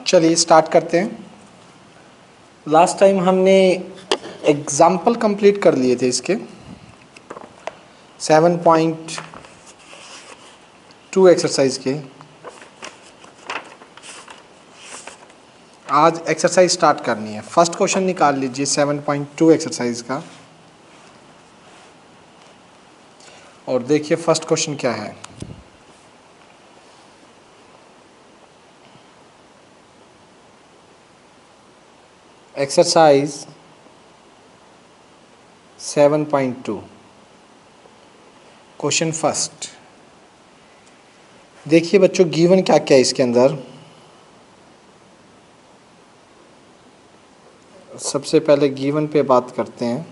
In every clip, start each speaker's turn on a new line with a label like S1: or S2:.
S1: चलिए स्टार्ट करते हैं। लास्ट टाइम हमने एग्जाम्पल कंप्लीट कर लिए थे इसके 7.2 एक्सरसाइज के। आज एक्सरसाइज स्टार्ट करनी है। फर्स्ट क्वेश्चन निकाल लीजिए 7.2 एक्सरसाइज का और देखिए फर्स्ट क्वेश्चन क्या है। Exercise 7.2 question first. देखिए बच्चों गिवन क्या क्या है इसके अंदर। सबसे पहले गिवन पे बात करते हैं।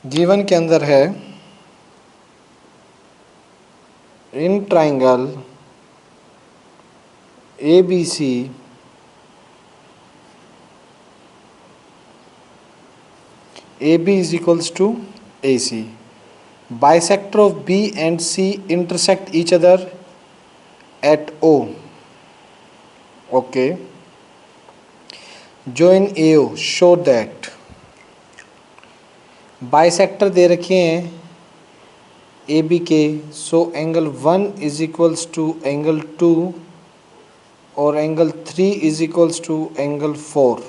S1: गिवन के अंदर है in triangle ABC AB is equals to AC. Bisector of B and C intersect each other at O. Okay. Join AO. Show that. Bisector दे रखे हैं AB के, so angle 1 is equals to angle 2 और angle 3 is equals to angle 4।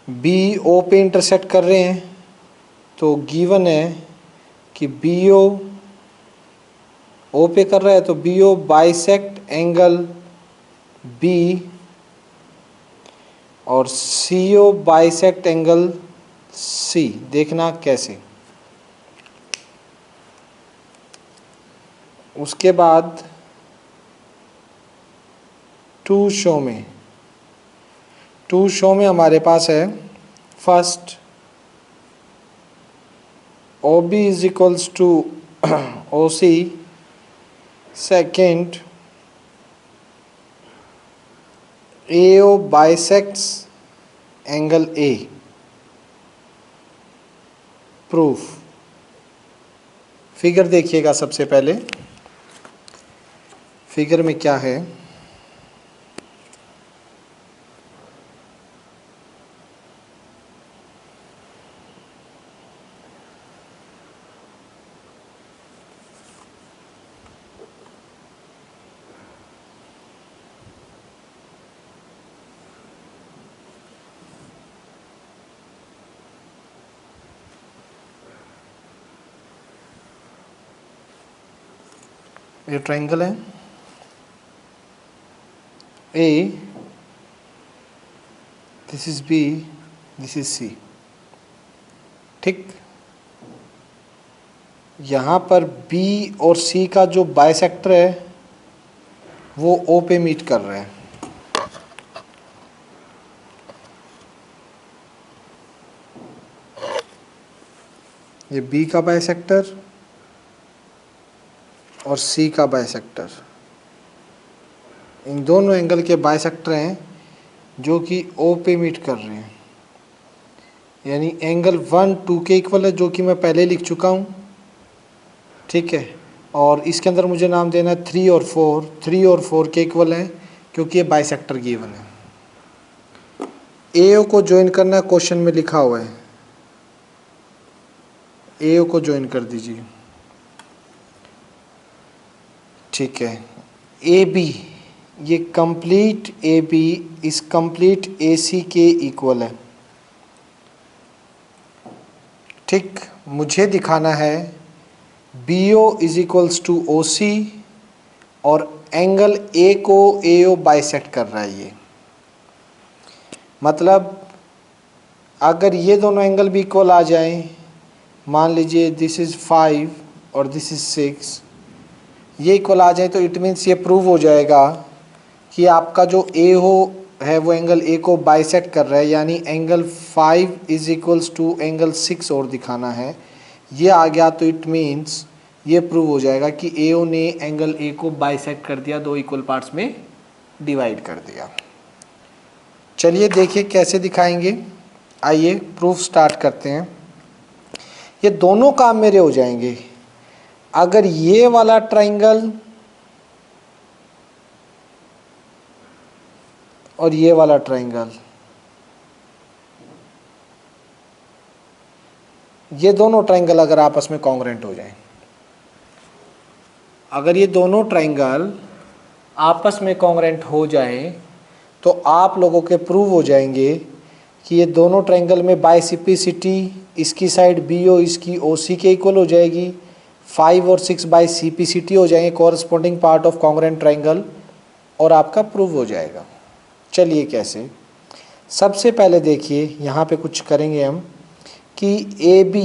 S1: B O पे intersect कर रहे हैं तो गिवन है कि बी ओ पे कर रहा है तो B O bisect angle B और सी ओ बाइसेक्ट एंगल सी। देखना कैसे। उसके बाद टू शो में हमारे पास है first O B is equals to O C. Second A O bisects angle A. Proof. Figure देखिएगा। सबसे पहले फिगर में क्या है। ये ट्रायंगल है A, this is B, this is C. ठीक। यहाँ पर बी और सी का जो बाइसेक्टर है वो ओ पे मीट कर रहे हैं। ये बी का बाइसेक्टर और सी का बाइसेक्टर, इन दोनों एंगल के बाइसेक्टर हैं जो कि ओ पे मीट कर रहे हैं। यानी एंगल 1 2 के इक्वल है जो कि मैं पहले लिख चुका हूँ। ठीक है। और इसके अंदर मुझे नाम देना है 3 और 4। 3 और 4 के इक्वल है क्योंकि ये बाइसेक्टर गिवन है। AO को ज्वाइन करना है, क्वेश्चन में लिखा हुआ है। AO को ज्वाइन कर दीजिए। ठीक है। AB, ये कंप्लीट AB इस कंप्लीट AC के इक्वल है। ठीक। मुझे दिखाना है BO is equals to OC और एंगल A को AO बाइसेक्ट कर रहा है। ये मतलब अगर ये दोनों एंगल भी इक्वल आ जाएं, मान लीजिए दिस इज 5 और दिस इज 6, ये इक्वल आ जाए तो इट मीन्स ये प्रूव हो जाएगा कि आपका जो AO है वो एंगल A को बाइसेक्ट कर रहा है। यानी angle 5 is equals to angle 6 और दिखाना है। ये आ गया तो इट मीन्स ये प्रूव हो जाएगा कि AO ने एंगल A को बाइसेक्ट कर दिया, दो इक्वल पार्ट्स में डिवाइड कर दिया। चलिए देखिए कैसे दिखाएंगे। आइए प्रूफ स्टार्ट करते हैं। ये दोनों काम मेरे हो जाएंगे अगर ये वाला ट्राइंगल और ये वाला ट्रायंगल, ये दोनों ट्रायंगल अगर आपस में कॉन्ग्रुएंट हो जाएं, अगर ये दोनों ट्रायंगल आपस में कॉन्ग्रुएंट हो जाए तो आप लोगों के प्रूव हो जाएंगे कि ये दोनों ट्रायंगल में बाइसिपिसिटी, इसकी साइड BO इसकी OC के इक्वल हो जाएगी, 5 और 6 बाई CPCT हो जाएंगे, corresponding part of congruent triangle, और आपका प्रूव हो जाएगा। चलिए कैसे, सबसे पहले देखिए यहाँ पे कुछ करेंगे हम कि AB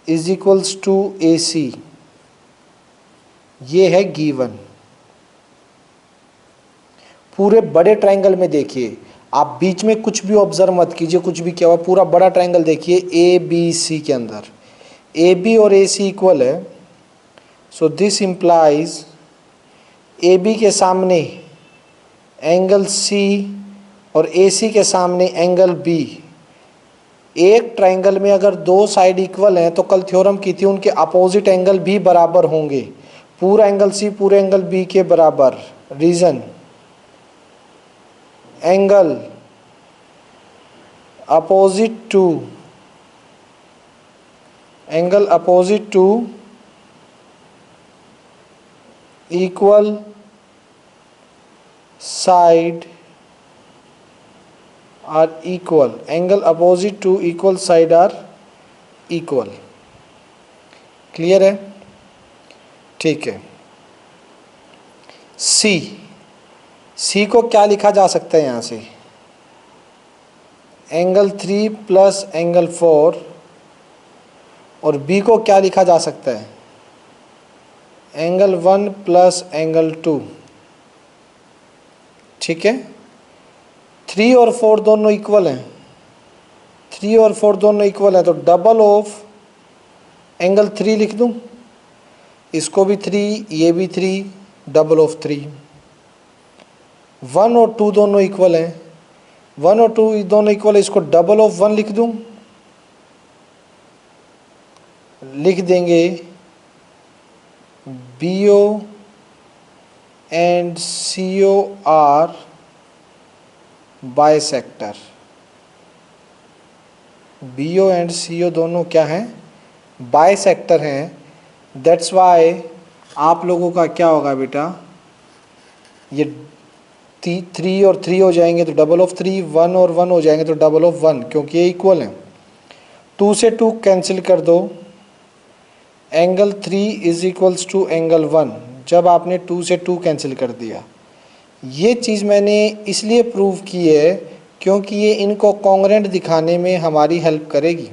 S1: is equals to AC, ये है गिवन। पूरे बड़े ट्रायंगल में देखिए, आप बीच में कुछ भी ऑब्जर्व मत कीजिए, कुछ भी क्या हुआ, पूरा बड़ा ट्रायंगल देखिए ABC के अंदर AB और AC इक्वल है, सो दिस इंप्लाइज AB के सामने एंगल C और AC के सामने एंगल B। एक ट्रायंगल में अगर दो साइड इक्वल हैं तो कल थ्योरम की थी उनके अपोजिट एंगल भी बराबर होंगे, पूरा एंगल C पूरे एंगल B के बराबर। Reason, angle opposite to equal side are equal, angle opposite to equal side are equal. Clear है? ठीक है। सी को क्या लिखा जा सकता है यहाँ से, एंगल 3 प्लस एंगल 4, और बी को क्या लिखा जा सकता है, एंगल 1 प्लस एंगल 2। ठीक है, 3 और 4 दोनों इक्वल हैं, 3 और 4 दोनों इक्वल हैं, तो डबल ऑफ एंगल 3 लिख दूं, इसको भी 3, ये भी 3, डबल ऑफ 3। 1 और 2 दोनों इक्वल हैं, 1 और 2 दोनों इक्वल है, इसको डबल ऑफ 1 लिख दूं, लिख देंगे BO and CO are bisector. BO and CO दोनों क्या हैं, बाइसेक्टर हैं। दैट्स वाई आप लोगों का क्या होगा बेटा, ये 3 और 3 हो जाएंगे तो डबल ऑफ 3, 1 और 1 हो जाएंगे तो डबल ऑफ 1, क्योंकि ये इक्वल हैं। 2 से 2 कैंसिल कर दो, angle 3 is equals to angle 1, जब आपने 2 से 2 कैंसिल कर दिया। ये चीज़ मैंने इसलिए प्रूव की है क्योंकि ये इनको कॉन्ग्रुएंट दिखाने में हमारी हेल्प करेगी।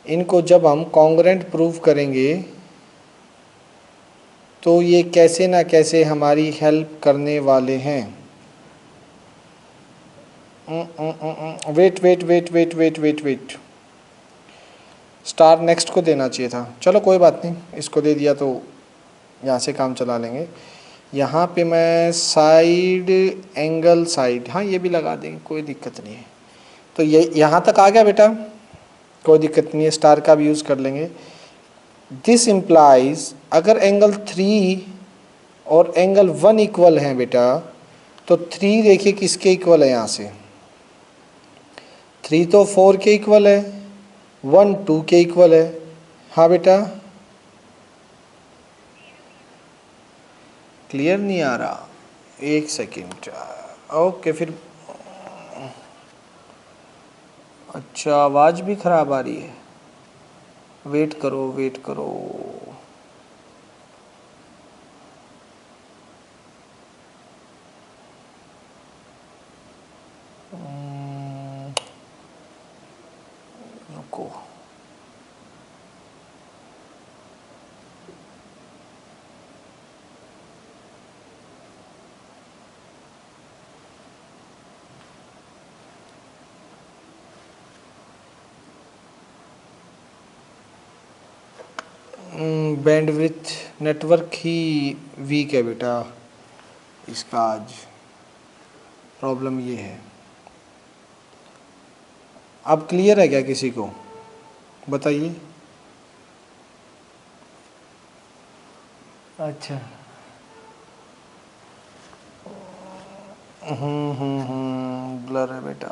S1: इनको जब हम कॉन्ग्रुएंट प्रूव करेंगे तो ये कैसे ना कैसे हमारी हेल्प करने वाले हैं। वेट, स्टार नेक्स्ट को देना चाहिए था, चलो कोई बात नहीं, इसको दे दिया तो यहाँ से काम चला लेंगे। यहाँ पे मैं साइड एंगल साइड, हाँ ये भी लगा देंगे, कोई दिक्कत नहीं है। तो ये यहाँ तक आ गया बेटा, कोई दिक्कत नहीं है, स्टार का भी यूज़ कर लेंगे। दिस इम्प्लाइज अगर एंगल 3 और एंगल 1 इक्वल हैं बेटा, तो 3 देखिए किसके इक्वल है, यहाँ से 3 तो 4 के इक्वल है, 1 2 के इक्वल है। हाँ बेटा, क्लियर नहीं आ रहा, एक सेकेंड, ओके फिर। अच्छा आवाज़ भी ख़राब आ रही है, वेट करो। रुको, बैंडविड्थ नेटवर्क ही वीक है बेटा, इसका आज प्रॉब्लम ये है। अब क्लियर है क्या किसी को, बताइए। अच्छा ब्लर है बेटा,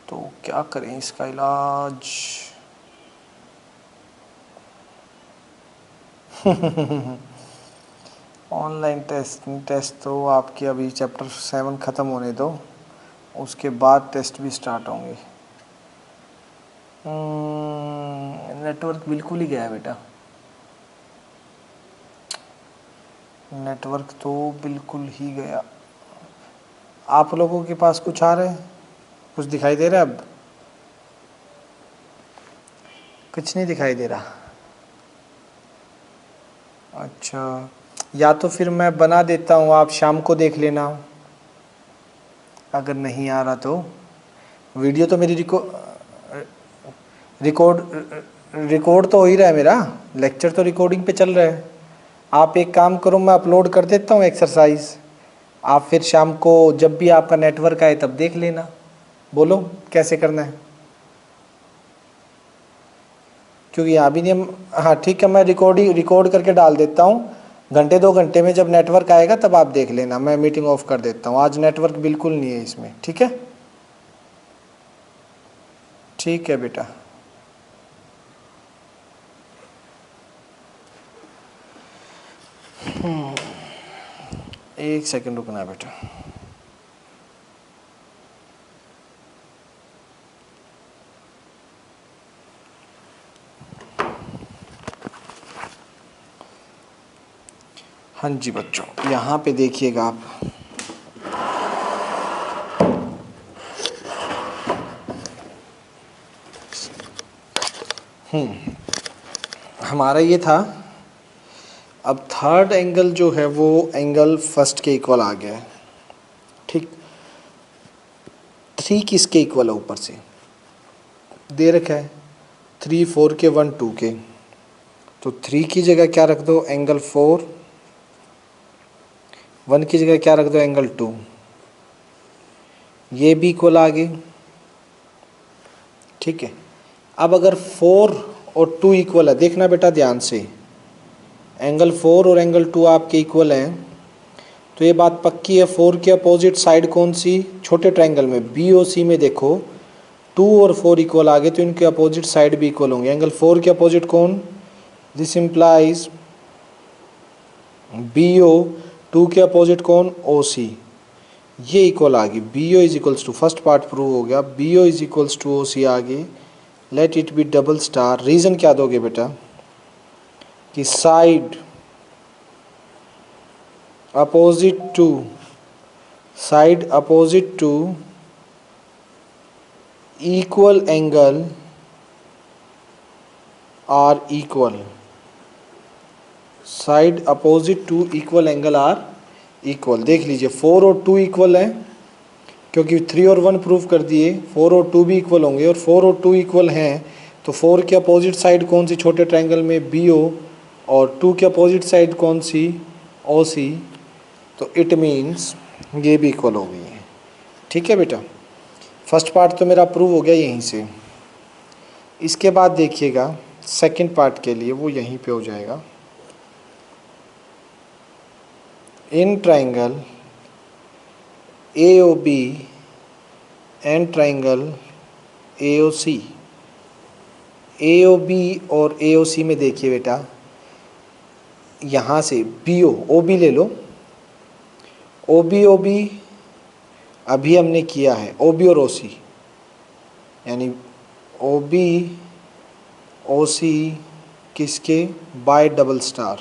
S1: तो क्या करें इसका इलाज। ऑनलाइन टेस्ट तो आपकी अभी चैप्टर 7 ख़त्म होने दो, उसके बाद टेस्ट भी स्टार्ट होंगे। नेटवर्क बिल्कुल ही गया है बेटा, नेटवर्क तो बिल्कुल ही गया। आप लोगों के पास कुछ आ रहा है, कुछ दिखाई दे रहा है? अब कुछ नहीं दिखाई दे रहा। अच्छा, या तो फिर मैं बना देता हूँ, आप शाम को देख लेना, अगर नहीं आ रहा तो। वीडियो तो मेरी रिकॉर्ड तो हो ही रहा है, मेरा लेक्चर तो रिकॉर्डिंग पे चल रहा है। आप एक काम करो, मैं अपलोड कर देता हूँ एक्सरसाइज, आप फिर शाम को जब भी आपका नेटवर्क आए तब देख लेना। बोलो कैसे करना है, क्योंकि यहाँ भी नहीं हम। हाँ ठीक है, मैं रिकॉर्ड करके डाल देता हूँ। घंटे 2 घंटे में जब नेटवर्क आएगा तब आप देख लेना, मैं मीटिंग ऑफ कर देता हूँ। आज नेटवर्क बिल्कुल नहीं है इसमें, ठीक है? ठीक है बेटा। एक सेकंड रुकना है बेटा। हाँ जी बच्चों, यहाँ पे देखिएगा आप, हमारा ये था। अब थर्ड एंगल जो है वो एंगल फर्स्ट के इक्वल आ गया है, ठीक। 3 किसके इक्वल है, ऊपर से दे रखा है 3 4 के 1 2 के, तो 3 की जगह क्या रख दो, एंगल 4। 1 की जगह क्या रख दो, एंगल 2। ये भी इक्वल आ गए, ठीक है। अब अगर 4 और 2 इक्वल है, देखना बेटा ध्यान से, एंगल 4 और एंगल 2 आपके इक्वल हैं, तो ये बात पक्की है। 4 के अपोजिट साइड कौन सी, छोटे ट्रायंगल में बी ओ सी में देखो 2 और 4 इक्वल आ गए, तो इनके अपोजिट साइड भी इक्वल होंगे। एंगल 4 के अपोजिट कौन, दिस इम्प्लाइज बी ओ। 2 के अपोजिट कौन, ओ सी। ये इक्वल आ गई, B O is equals to, first part prove हो गया, B O is equals to O C आ गई। Let it be double star. Reason क्या दोगे बेटा, कि side opposite to equal angle are equal. Side opposite to equal angle are equal. देख लीजिए 4 और 2 इक्वल हैं, क्योंकि 3 और 1 प्रूव कर दिए, 4 और 2 भी इक्वल होंगे, और 4 और 2 इक्वल हैं तो 4 के अपोजिट साइड कौन सी, छोटे ट्रायंगल में बी ओ, और 2 के अपोजिट साइड कौन सी, ओ सी। तो इट मीन्स ये भी इक्वल हो गई है, ठीक है बेटा। फर्स्ट पार्ट तो मेरा प्रूव हो गया यहीं से। इसके बाद देखिएगा सेकंड पार्ट के लिए, वो यहीं पे हो जाएगा। In triangle A O B and triangle A O C. A O B और ए ओ सी में देखिए बेटा, यहाँ से बी ओ बी ले लो, ओ बी अभी हमने किया है, ओ बी और ओ सी, यानी ओ बी ओ सी किसके, bye double star,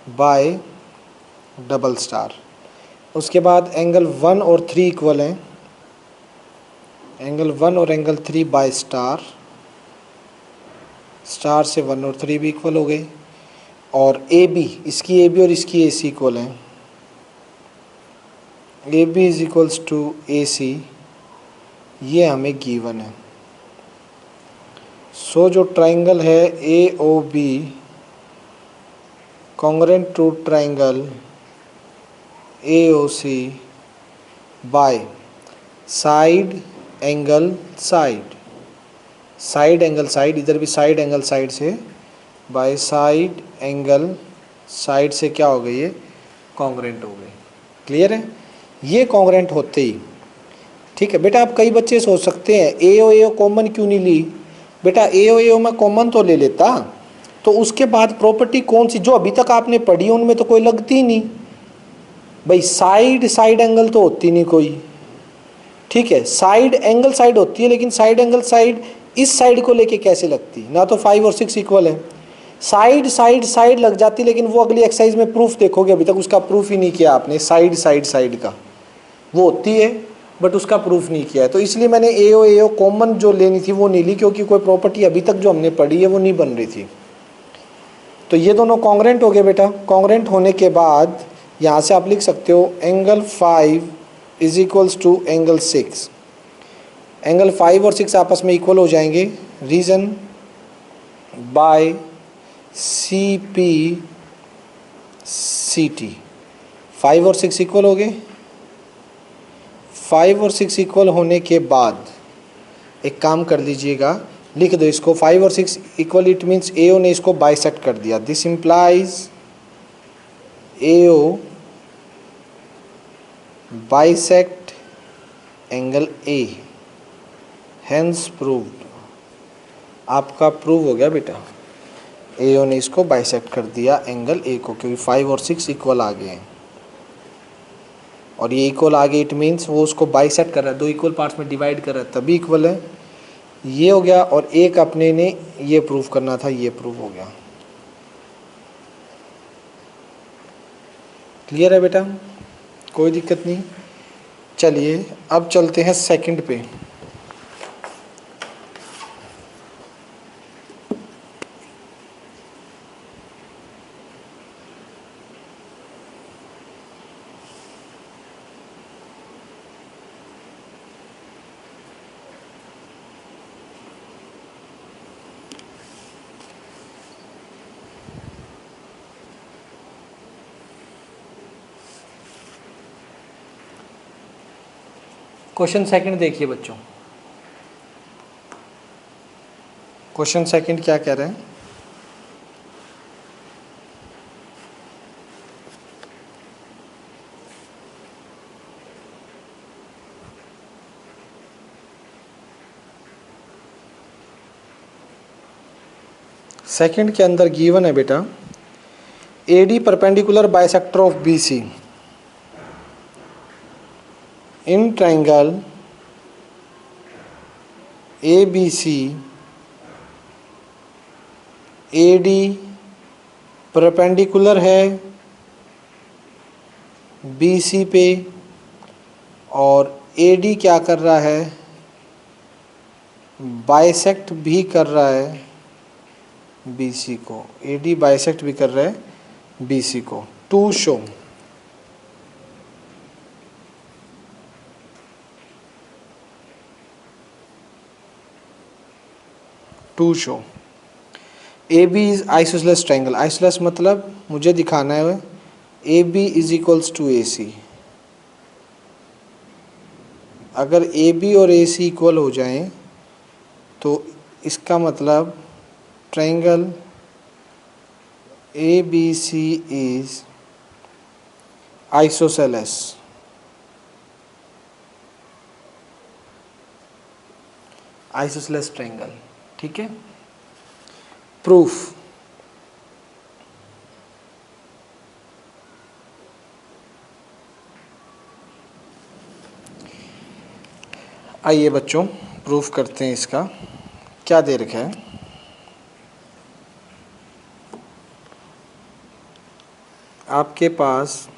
S1: bye double star. उसके बाद एंगल 1 और 3 इक्वल हैं, एंगल 1 और एंगल 3 बाय स्टार, स्टार से 1 और 3 भी इक्वल हो गए। और ए बी, इसकी ए बी और इसकी ए सी इक्वल हैं, A B is equals to A C, ये हमें गिवन है। सो जो ट्रायंगल है A O B congruent to triangle A O C by side angle side, side angle side, इधर भी साइड एंगल साइड से, by side angle side से क्या हो गई, ये कॉन्ग्रुएंट हो गई। क्लियर है, ये कॉन्ग्रेंट होते ही। ठीक है बेटा, अब कई बच्चे सोच सकते हैं ए ओ कॉमन क्यों नहीं ली। बेटा ए ओ मैं कॉमन तो ले लेता, तो उसके बाद प्रॉपर्टी कौन सी जो अभी तक आपने पढ़ी उनमें तो कोई लगती ही नहीं भाई। साइड साइड एंगल तो होती नहीं कोई। ठीक है, साइड एंगल साइड होती है, लेकिन साइड एंगल साइड इस साइड को लेके कैसे लगती, ना तो 5 और 6 इक्वल है। साइड साइड साइड लग जाती, लेकिन वो अगली एक्सरसाइज में प्रूफ देखोगे, अभी तक उसका प्रूफ ही नहीं किया आपने। साइड साइड साइड का वो होती है, बट उसका प्रूफ नहीं किया है, तो इसलिए मैंने ए ओ कॉमन जो लेनी थी वो नहीं ली, क्योंकि कोई प्रॉपर्टी अभी तक जो हमने पढ़ी है वो नहीं बन रही थी। तो ये दोनों कॉन्ग्रेंट हो गए बेटा। कॉन्ग्रेंट होने के बाद यहाँ से आप लिख सकते हो angle 5 is equals to angle 6। Angle 5 और 6 आपस में इक्वल हो जाएंगे। Reason by C P C T. 5 और 6 इक्वल हो गए। 5 और 6 इक्वल होने के बाद एक काम कर लीजिएगा, लिख दो इसको 5 और 6 equal, it means A O ने इसको बाइसेक्ट कर दिया। This implies A O bisect angle A, hence proved. आपका प्रूव हो गया बेटा, ए ओ ने इसको बाइसेक्ट कर दिया एंगल ए को, क्योंकि 5 और 6 इक्वल आ गए हैं और ये इक्वल आ गए, इट मीन्स वो उसको बाइसेक्ट कर रहा है, दो इक्वल पार्ट्स में डिवाइड कर रहा है तभी इक्वल है। ये हो गया, और एक अपने ने ये प्रूव करना था, ये प्रूव हो गया। क्लियर है बेटा, कोई दिक्कत नहीं। चलिए अब चलते हैं सेकंड पे। क्वेश्चन सेकंड देखिए बच्चों, क्वेश्चन सेकंड क्या कह रहे हैं। सेकंड के अंदर गिवन है बेटा, A D perpendicular bisector of B C in triangle A B C, A D perpendicular है बी सी पे, और ए डी क्या कर रहा है, बाइसेक्ट भी कर रहा है बी सी को। ए डी बाइसेक्ट भी कर रहा है बी सी को। To show, to show A B is isosceles triangle. Isosceles मतलब मुझे दिखाना है A B is equals to A C. अगर ए बी और ए सी इक्वल हो जाएं तो इसका मतलब triangle A B C is isosceles. Isosceles triangle, ठीक है। प्रूफ, आइए बच्चों प्रूफ करते हैं इसका। क्या दे रखा है, आपके पास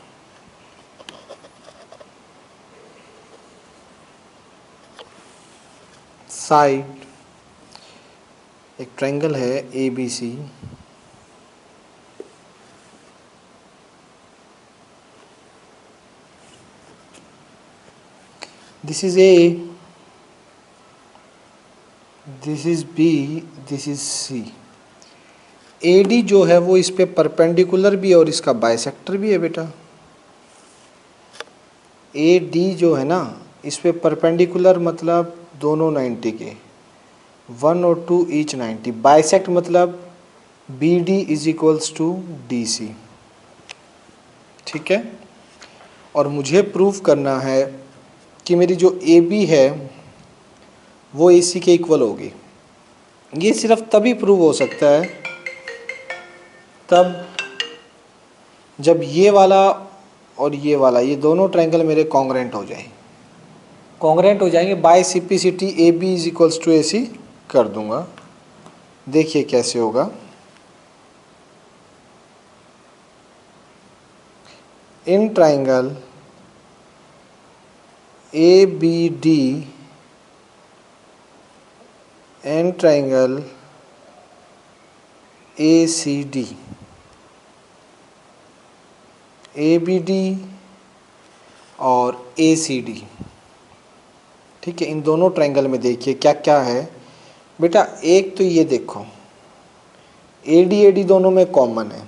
S1: साइड एक ट्रायंगल है A B C, this is A, this is B, this is C. A D जो है वो इस पे परपेंडिकुलर भी है और इसका बाइसेक्टर भी है बेटा। ए डी जो है ना इस पे परपेंडिकुलर मतलब दोनों 90 के, 1 और 2 ईच 90। बाइसेक्ट मतलब B D is equals to D C, ठीक है। और मुझे प्रूव करना है कि मेरी जो ए बी है वो ए सी के इक्वल होगी। ये सिर्फ तभी प्रूव हो सकता है तब जब ये वाला और ये दोनों ट्रायंगल मेरे कॉन्ग्रेंट हो जाएं। कॉन्ग्रेंट हो जाएंगे, by simplicity A B is equals to A C कर दूंगा। देखिए कैसे होगा। In triangle A B D and triangle A C D, A B D और ए सी डी, ठीक है। इन दोनों ट्रायंगल में देखिए क्या क्या है बेटा। एक तो ये देखो ए डी दोनों में कॉमन है।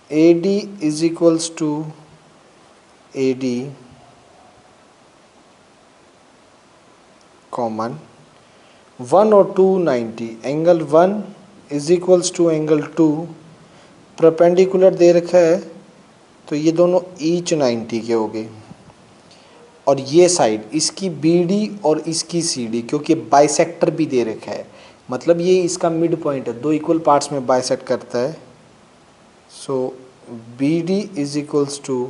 S1: A D is equals to A D common 1 और 290, angle 1 is equals to angle 2, perpendicular दे रखा है तो ये दोनों ईच 90 के हो गए। और ये साइड इसकी बी डी और इसकी सी डी, क्योंकि बाइसेक्टर भी दे रखा है, मतलब ये इसका मिड पॉइंट है, दो इक्वल पार्ट्स में बाइसेक्ट करता है। So B D is equals to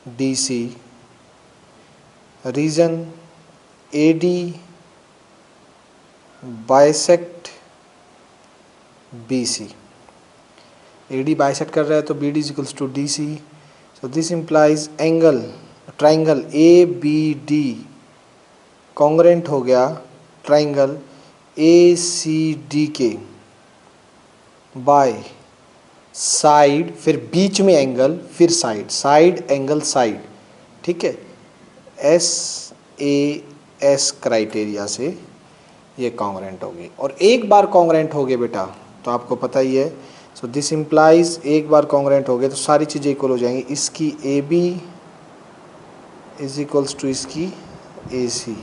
S1: D C, reason A D bisect B C. A D bisect कर रहा है तो B D is equals to D C. So this implies angle triangle A B D congruent हो गया triangle A C D के by side, फिर बीच में एंगल, फिर साइड, साइड एंगल साइड, ठीक है। एस ए एस क्राइटेरिया से ये कॉन्ग्रेंट होगी। और एक बार कॉन्ग्रेंट हो गए बेटा तो आपको पता ही है। सो दिस इम्प्लाइज एक बार कॉन्ग्रेंट हो गए तो सारी चीज़ें इक्वल हो जाएंगी। इसकी A B is equals to इसकी A C,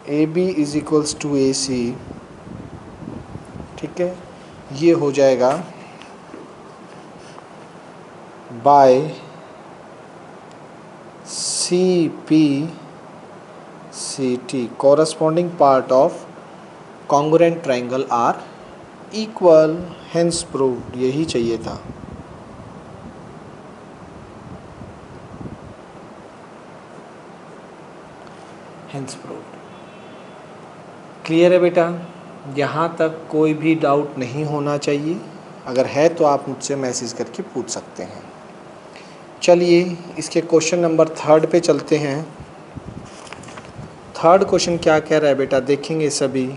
S1: A B is equals to A C, ठीक है। ये हो जाएगा by C P C T, corresponding part of congruent triangle are equal, hence proved। यही चाहिए था। hence proved। क्लियर है बेटा? यहाँ तक कोई भी डाउट नहीं होना चाहिए। अगर है तो आप मुझसे मैसेज करके पूछ सकते हैं। चलिए इसके क्वेश्चन नंबर 3 पे चलते हैं। 3 क्वेश्चन क्या कह रहा है बेटा, देखेंगे सभी,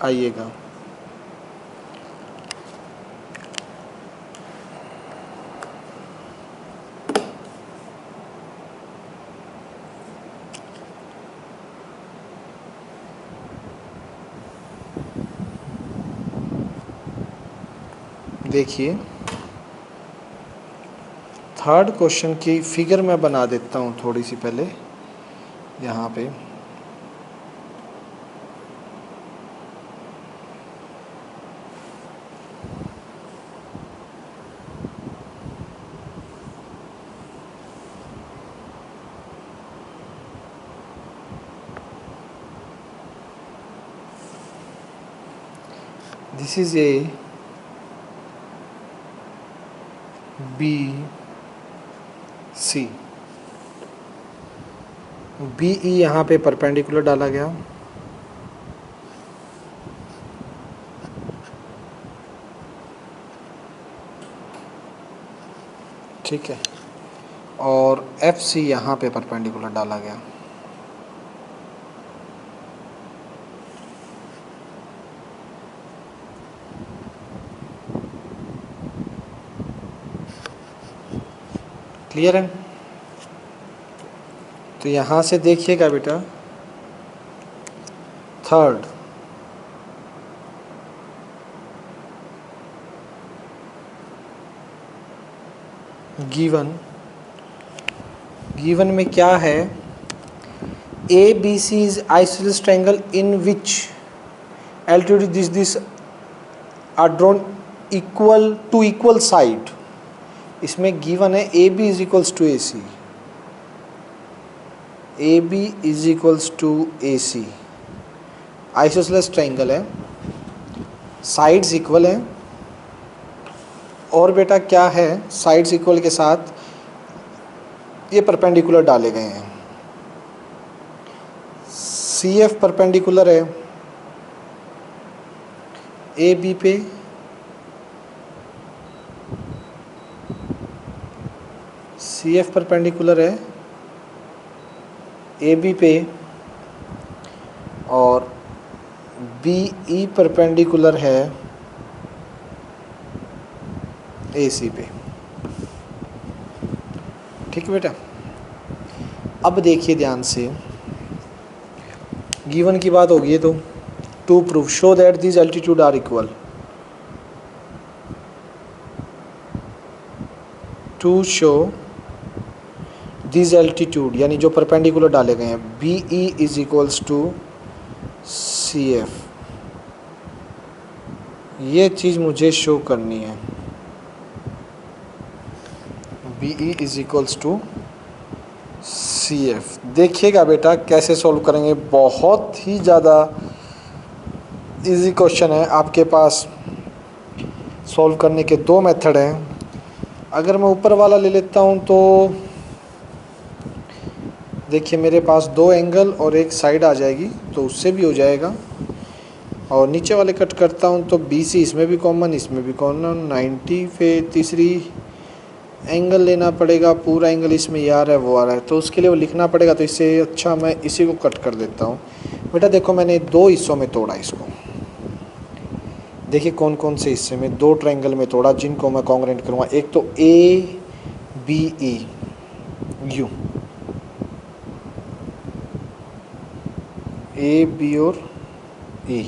S1: आइएगा। देखिए 3 क्वेश्चन की फिगर मैं बना देता हूँ थोड़ी सी पहले यहाँ पे। This is A B C, B E यहाँ पे परपेंडिकुलर डाला गया, ठीक है। और एफ सी यहाँ पे परपेंडिकुलर डाला गया। क्लियर है? तो यहाँ से देखिएगा बेटा 3 गिवन में क्या है, A B C is isosceles triangle in which altitude this are drawn equal to equal side, इसमें गिवन है A B is equals to A C, A B is equals to A C, isosceles triangle है, sides equal हैं, और बेटा क्या है, sides equal के साथ ये परपेंडिकुलर डाले गए हैं। सी एफ परपेंडिकुलर है ए बी पे, सी एफ परपेंडिकुलर है ए बी पे, और बी ई परपेंडिकुलर है ए सी पे। ठीक है बेटा, अब देखिए ध्यान से, गिवन की बात होगी तो to prove show that this altitude are equal, to show this altitude यानी जो परपेंडिकुलर डाले गए हैं, B E is equals to C F, ये चीज़ मुझे शो करनी है, B E is equals to C F. देखिएगा बेटा कैसे सॉल्व करेंगे, बहुत ही ज़्यादा इजी क्वेश्चन है, आपके पास सॉल्व करने के दो मेथड हैं। अगर मैं ऊपर वाला ले लेता हूँ तो देखिए मेरे पास दो एंगल और एक साइड आ जाएगी, तो उससे भी हो जाएगा, और नीचे वाले कट करता हूँ तो बी सी इसमें भी कॉमन, इसमें भी कॉमन, 90 पे तीसरी एंगल लेना पड़ेगा, पूरा एंगल इसमें ये आ रहा है वो आ रहा है, तो उसके लिए वो लिखना पड़ेगा, तो इससे अच्छा मैं इसी को कट कर देता हूँ। बेटा देखो मैंने दो हिस्सों में तोड़ा इसको, देखिए कौन कौन से हिस्से में, दो ट्रायंगल में तोड़ा जिनको मैं कॉन्ग्रुएंट करूँगा। एक तो A B E U, A B और E,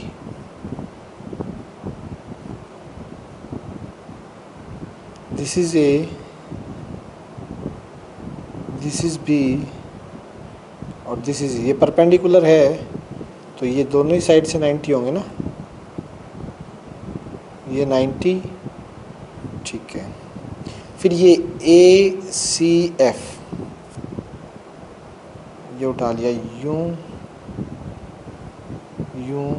S1: this is A, this is B और दिस इज, ये परपेंडिकुलर है तो ये दोनों ही साइड से 90 होंगे ना, ये 90, ठीक है। फिर ये ए सी एफ, ये उठा लिया यूं यूं,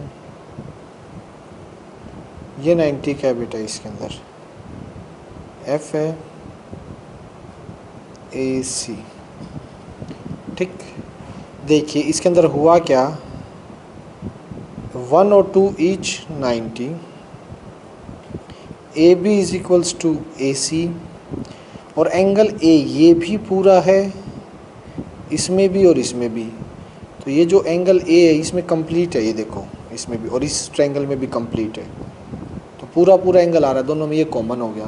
S1: ये 90 का है बेटा, इसके अंदर एफ है, ए सी, ठीक। देखिए इसके अंदर हुआ क्या, 1 और 2 each 90, A B is equals to A C, और एंगल ए ये भी पूरा है, इसमें भी और इसमें भी, तो ये जो एंगल ए है इसमें कंप्लीट है, ये देखो इसमें भी और इस ट्रायंगल में भी कंप्लीट है, तो पूरा पूरा एंगल आ रहा है, दोनों में ये कॉमन हो गया।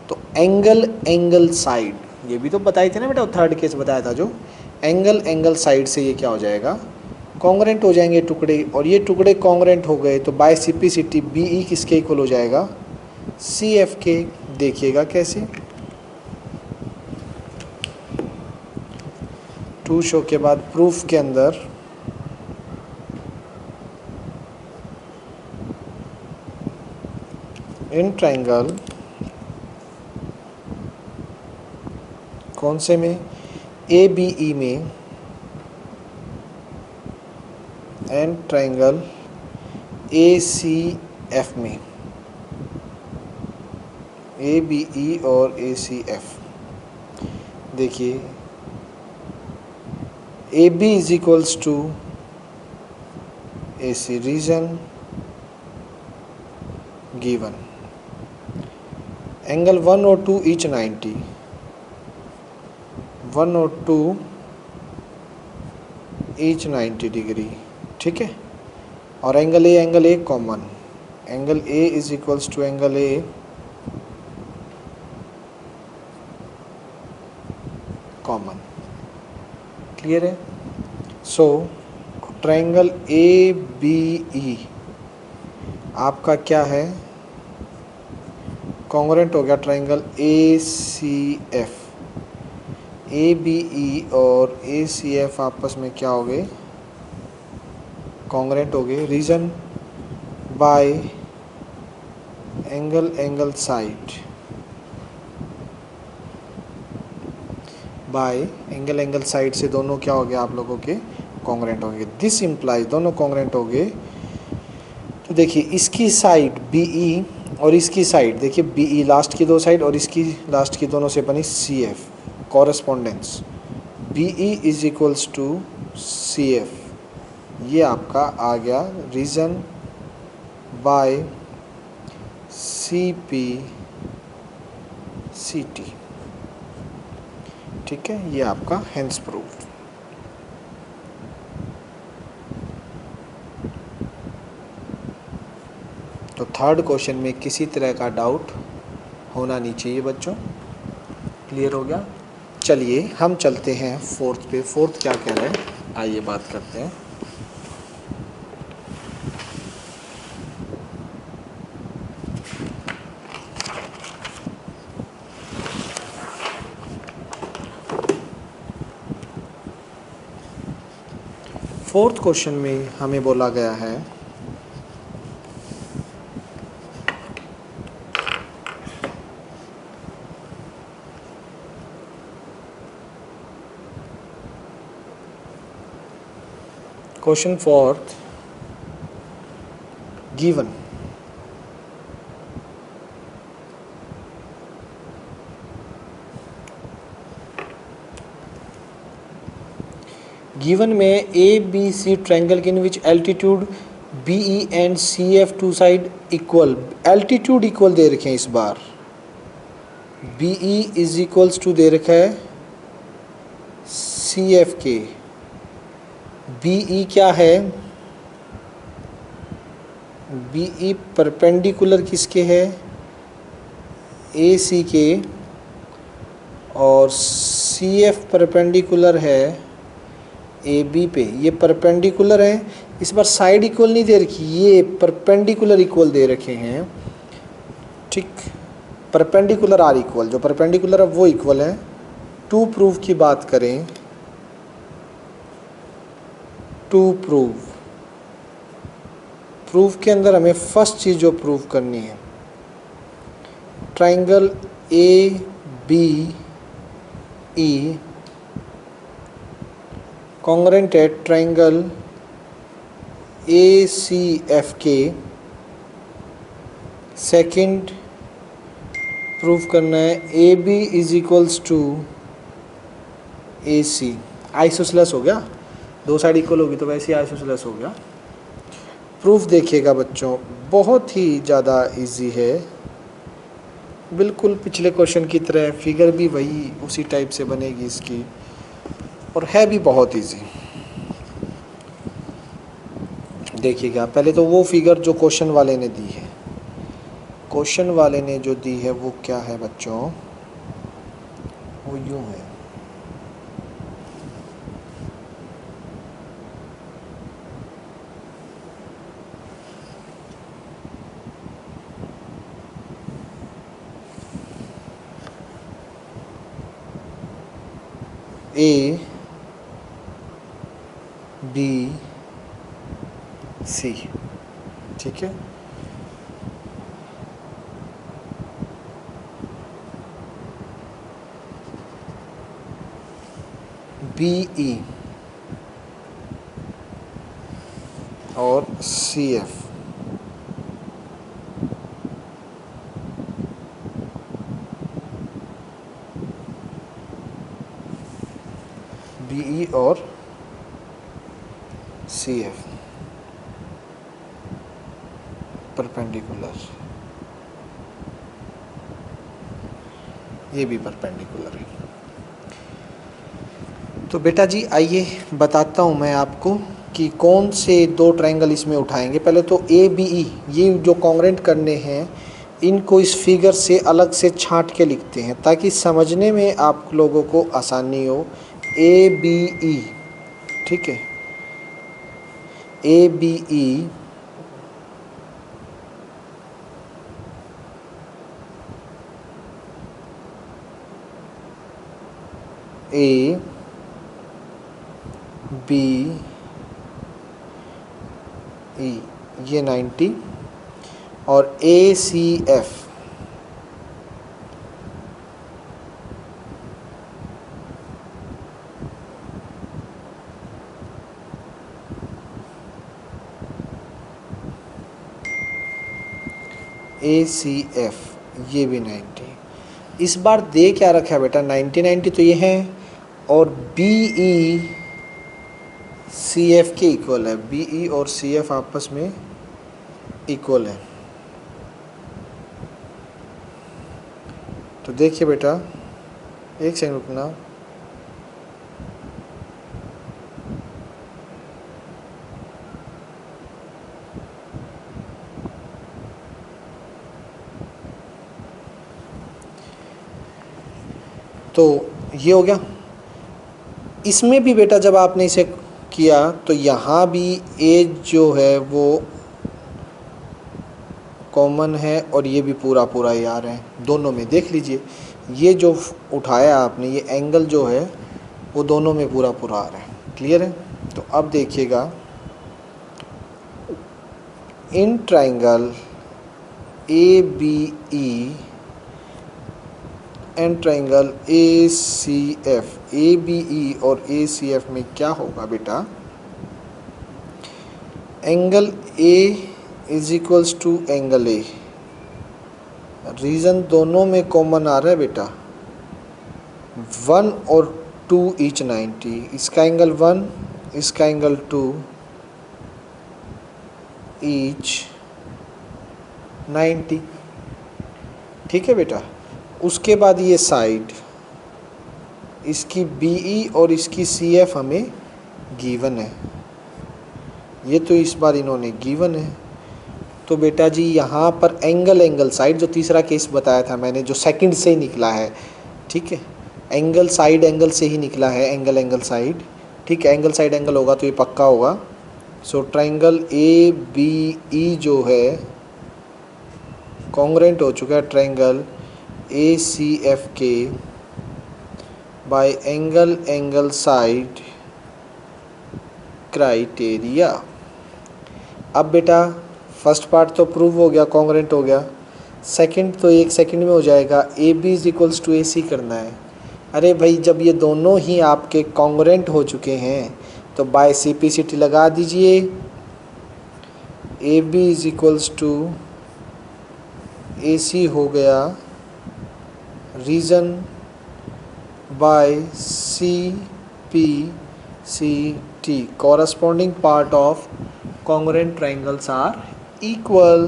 S1: तो एंगल एंगल साइड, ये भी तो बताए थे ना बेटा, थर्ड केस बताया था जो, एंगल एंगल साइड से ये क्या हो जाएगा, कॉन्ग्रुएंट हो जाएंगे टुकड़े, और ये टुकड़े कॉन्ग्रुएंट हो गए तो बाय सिम्प्लिसिटी बी ई किसके इक्वल हो जाएगा, सी एफ के। देखिएगा कैसे, टू शो के बाद प्रूफ के अंदर इन ट्रायंगल, कौन से में, ए बी ई में, and triangle A C F में, ए बी ई और ए सी एफ। देखिए A B is equals to A C, reason given, angle 1 और 2 ईच 90, 1 और 2 ईच 90 डिग्री, ठीक है। और angle A common, angle A is equals to angle A common, clear है। So triangle A B ई आपका क्या है, कॉन्ग्रुएंट हो गया triangle A C F, A B E और ए सी एफ आपस में क्या हो गए, कॉन्ग्रुएंट हो गए, reason by angle angle side, by angle angle side से दोनों क्या हो गया आप लोगों के कॉन्ग्रेंट होंगे। दिस इम्प्लाइज दोनों कॉन्ग्रेंट हो गए। तो देखिए इसकी साइड BE और इसकी साइड देखिए BE लास्ट की दो साइड और इसकी लास्ट की दोनों से बनी CF। Correspondence BE is equals to CF, ये आपका आ गया रीजन बाय CP CT। ठीक है, ये आपका हेंस प्रूफ। तो थर्ड क्वेश्चन में किसी तरह का डाउट होना नहीं चाहिए बच्चों। क्लियर हो गया। चलिए हम चलते हैं फोर्थ पे। फोर्थ क्या कह रहे हैं आइए बात करते हैं। फोर्थ क्वेश्चन में हमें बोला गया है क्वेश्चन फोर्थ गिवन गिवन में ABC triangle in which altitude BE and CF to side equal. Altitude equal दे रखे हैं इस बार। BE इज इक्वल्स टू दे रखा है CF के। BE क्या है? BE परपेंडिकुलर किसके है? AC के। और CF परपेंडिकुलर है AB पे। ये परपेंडिकुलर है। इस बार साइड इक्वल नहीं दे रखी, ये परपेंडिकुलर इक्वल दे रखे हैं। ठीक, परपेंडिकुलर आर इक्वल, जो परपेंडिकुलर है वो इक्वल है। टू प्रूफ की बात करें, टू प्रूफ के अंदर हमें फर्स्ट चीज जो प्रूफ करनी है, ट्राइंगल ABE कॉन्ग्रेंट है ट्राइंगल ACF के। सेकंड प्रूफ करना है AB is equals to AC। Isosceles हो गया, दो साइड इक्वल होगी तो वैसे ही आइसोसेलेस हो गया। प्रूफ देखिएगा बच्चों, बहुत ही ज़्यादा इजी है, बिल्कुल पिछले क्वेश्चन की तरह। फिगर भी वही उसी टाइप से बनेगी इसकी, और है भी बहुत इजी। देखिएगा पहले तो वो फिगर जो क्वेश्चन वाले ने दी है, क्वेश्चन वाले ने जो दी है वो क्या है बच्चों, वो यूं है। ABC, ठीक है। BE और CF BE और CF परपेंडिकुलर, ये भी परपेंडिकुलर है। तो बेटा जी आइए बताता हूँ मैं आपको कि कौन से दो ट्रायंगल इसमें उठाएंगे। पहले तो ABE, ये जो कॉन्ग्रेंट करने हैं इनको इस फिगर से अलग से छांट के लिखते हैं ताकि समझने में आप लोगों को आसानी हो। ABE, ठीक है, ABE ABE ये 90 और ACF ACF ये भी 90। इस बार दे क्या रखा है बेटा 90 90 तो ये है और BECF के इक्वल है, BE और CF आपस में इक्वल है। तो देखिए बेटा एक सेकंड रुकना, तो ये हो गया। इसमें भी बेटा जब आपने इसे किया तो यहाँ भी एज जो है वो कॉमन है और ये भी पूरा पूरा ही आ रहा है दोनों में। देख लीजिए ये जो उठाया आपने ये एंगल जो है वो दोनों में पूरा पूरा आ रहा है। क्लियर है? तो अब देखिएगा in triangle ABE and triangle ACF, ABE और ACF में क्या होगा बेटा, angle A is equals to angle A। Reason दोनों में कॉमन आ रहा है बेटा, 1 और 2 ईच 90। इसका एंगल 1, इसका एंगल 2 ईच 90। ठीक है बेटा। उसके बाद ये साइड इसकी BE और इसकी CF हमें गिवन है, ये तो इस बार इन्होंने गिवन है। तो बेटा जी यहाँ पर एंगल साइड जो तीसरा केस बताया था मैंने, जो सेकंड से ही निकला है, ठीक है, एंगल साइड एंगल से ही निकला है, एंगल साइड, ठीक है, एंगल साइड एंगल होगा तो ये पक्का होगा। सो ट्राइंगल ABE जो है कॉन्ग्रेंट हो चुका है ट्राइंगल ACF के बाय एंगल साइड क्राइटेरिया। अब बेटा फर्स्ट पार्ट तो प्रूव हो गया, कॉन्ग्रेंट हो गया। सेकंड तो 1 सेकंड में हो जाएगा, AB is equals to AC करना है। अरे भाई जब ये दोनों ही आपके कॉन्ग्रेंट हो चुके हैं तो बाय CPCT लगा दीजिए, AB is equals to AC हो गया, reason by CPCT corresponding part of congruent triangles are equal,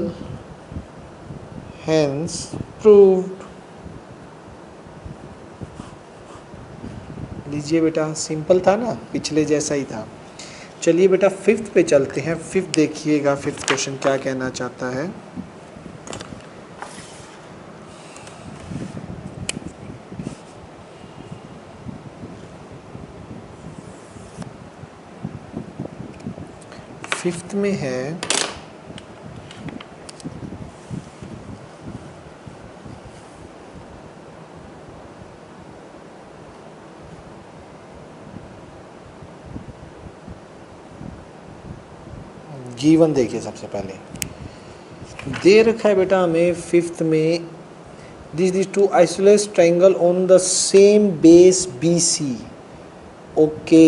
S1: hence proved। लीजिए बेटा सिंपल था ना, पिछले जैसा ही था। चलिए बेटा फिफ्थ पे चलते हैं। फिफ्थ देखिएगा, फिफ्थ क्वेश्चन क्या कहना चाहता है। फिफ्थ में है गिवन। देखिए सबसे पहले दे रखा है बेटा हमें फिफ्थ में, this two isosceles triangle on the same base BC। Okay